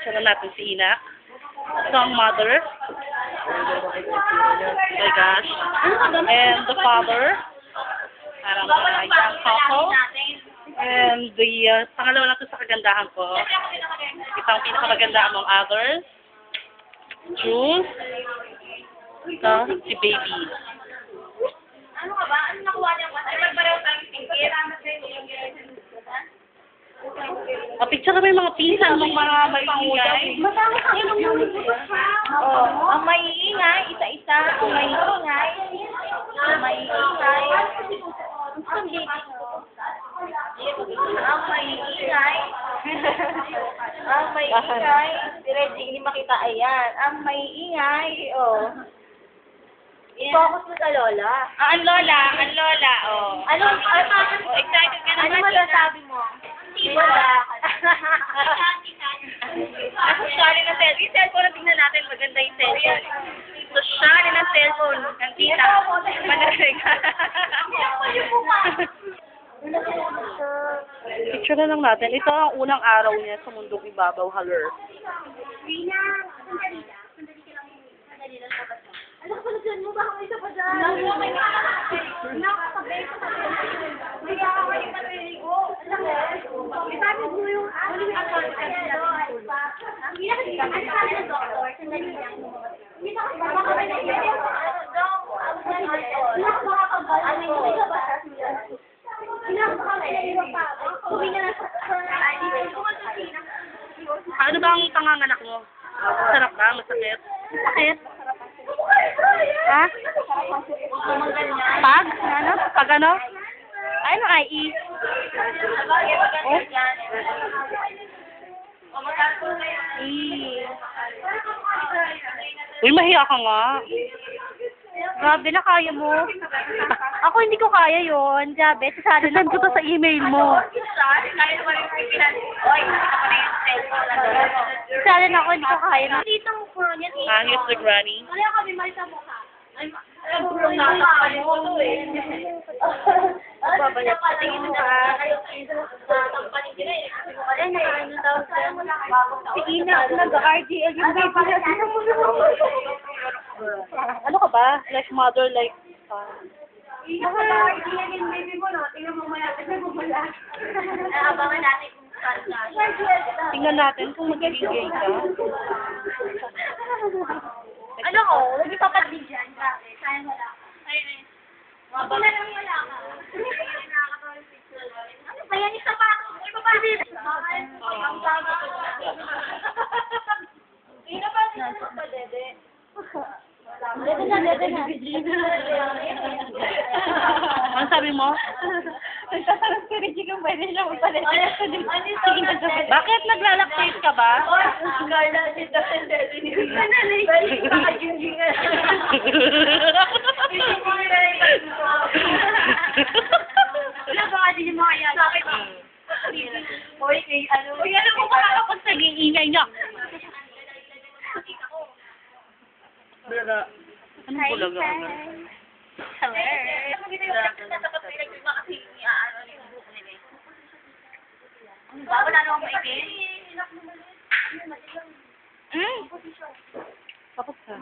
Sara natin si Ina. Song mother. Oh my gosh. And the father. Parang isang couple. And the pangalawa natin sa kagandahan ko. Isang pinakamaganda among others. Jules. Ito, si Baby. Ano ka ba? Ano nakuha niya ko? Ay, magpareho tayong tingkir. Picture kami mga pinsan ng mga maingay. Matama ka yung ang maiingay, isa-isa, ang maiingay. Ang maiingay. Ang maiingay. Ang maiingay. Si Reggie, hindi makita. Ayan. Ang maiingay. Oh. Focus mo sa lola. Ang lola, oh. Excited ka Ano naman. masasabi mo? Lola. Sorry na cellphone. Yung cellphone na tingnan natin, maganda yung cellphone. So, sorry na cellphone. Ang tita. Manasig. Picture na lang natin. Ito ang unang araw niya sa mundong ibabaw, haler. Rina, sandali lang. Sandali lang. Alam ko, dyan mo ba kung isa pa dyan? Nakakabay ko sa hindi ako kayo matiligo. Alam mo, isabi mo yung ano yung account ka nila. Hindi na kasi ang sabi ng doktor, sandali lang. Hindi na kasi baka may nangyari ako. Ano daw? Ang sabi ng doktor. Hindi ako makakabal. Ano yung hindi ka ba? Hindi ako makakabal. Uwi na lang sa Ano ba ang panganganak mo? Masarap ba? Masakit? Masakit? Ha? Pag? Ano? Pag ano? Ano IE? Oh? Uy, mahiya ka nga. Grabe na, kaya mo. Ako hindi ko kaya yun. Grabe, sasali lang ko to sa email mo. Sasali na ako, hindi ko kaya na. Dito ang puro niya. Here's the granny. Wala kami may sa mukha. Ay, puro na nakakalimuto eh. Babalik pa tingin mo ka. Tampanin nila eh. Ay, ano daw sa si Ina, nag-RGL yung baby na. Ano ka ba? Like mother, like... Nag-RGL yung baby mo, no? Tingnan mo maya. Abangan natin kung saan na. Tingnan natin kung magiging gay ka. Ano ko? Huwag ipapagbigyan. Grabe. Sayang wala ka. Ayun eh. Wala nang wala ka. Nakakatawa yung picture. Ano ba yan? Isa pa ako. Iba pa. Ang bago ko. Ina ba? Ina ba, Dede? Dede na. Ano sabi mo? Nagtatanong si Reggie kung pwede siya magpalit. Bakit naglalactate ka ba? Carla, si Dede ni Reggie. Pwede ka kaging wala ba nga din yung mga yan? Hoy, ano? Uy, alam mo ba kapag naging ingay niya? Anong bulaga ka? Hello. Bago na naman maigin. Tapos ka.